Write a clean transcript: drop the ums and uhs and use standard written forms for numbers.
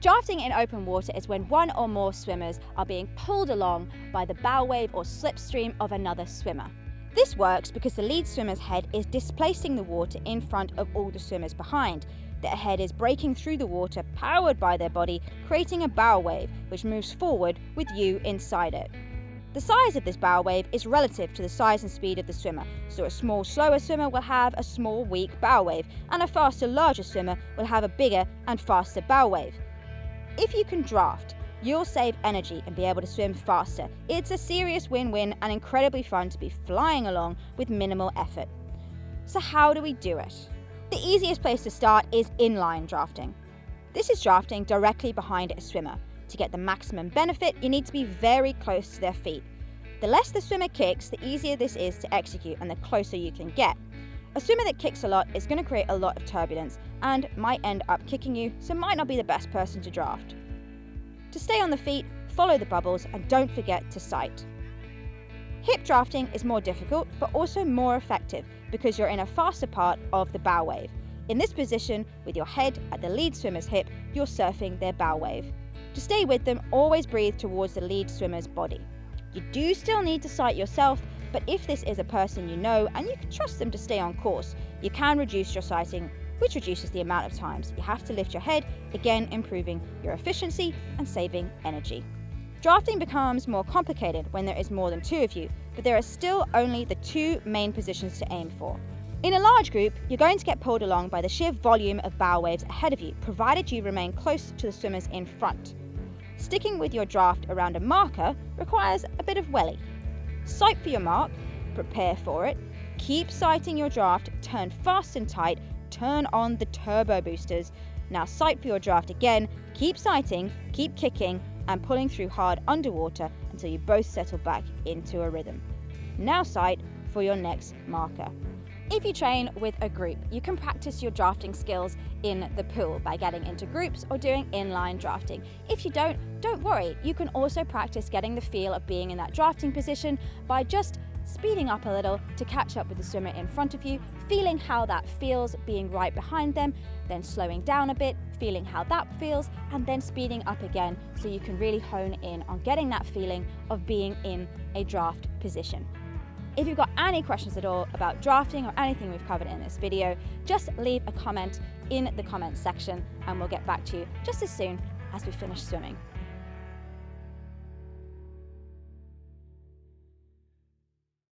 Drafting in open water is when one or more swimmers are being pulled along by the bow wave or slipstream of another swimmer. This works because the lead swimmer's head is displacing the water in front of all the swimmers behind. Their head is breaking through the water powered by their body, creating a bow wave which moves forward with you inside it. The size of this bow wave is relative to the size and speed of the swimmer, so a small, slower swimmer will have a small, weak bow wave, and a faster, larger swimmer will have a bigger and faster bow wave. If you can draft, you'll save energy and be able to swim faster. It's a serious win-win and incredibly fun to be flying along with minimal effort. So how do we do it? The easiest place to start is inline drafting. This is drafting directly behind a swimmer. To get the maximum benefit, you need to be very close to their feet. The less the swimmer kicks, the easier this is to execute and the closer you can get. A swimmer that kicks a lot is going to create a lot of turbulence and might end up kicking you, so might not be the best person to draft. To stay on the feet, follow the bubbles and don't forget to sight. Hip drafting is more difficult but also more effective because you're in a faster part of the bow wave. In this position, with your head at the lead swimmer's hip, you're surfing their bow wave. To stay with them, always breathe towards the lead swimmer's body. You do still need to sight yourself, but if this is a person you know and you can trust them to stay on course, you can reduce your sighting, which reduces the amount of times you have to lift your head, again improving your efficiency and saving energy. Drafting becomes more complicated when there is more than two of you, but there are still only the two main positions to aim for. In a large group, you're going to get pulled along by the sheer volume of bow waves ahead of you, provided you remain close to the swimmers in front. Sticking with your draft around a marker requires a bit of welly. Sight for your mark, prepare for it, keep sighting your draft, turn fast and tight, turn on the turbo boosters. Now sight for your draft again, keep sighting, keep kicking and pulling through hard underwater until you both settle back into a rhythm. Now sight for your next marker. If you train with a group, you can practice your drafting skills in the pool by getting into groups or doing inline drafting. If you don't worry. You can also practice getting the feel of being in that drafting position by just speeding up a little to catch up with the swimmer in front of you, feeling how that feels being right behind them, then slowing down a bit, feeling how that feels, and then speeding up again so you can really hone in on getting that feeling of being in a draft position. If you've got any questions at all about drafting or anything we've covered in this video, just leave a comment in the comments section and we'll get back to you just as soon as we finish swimming.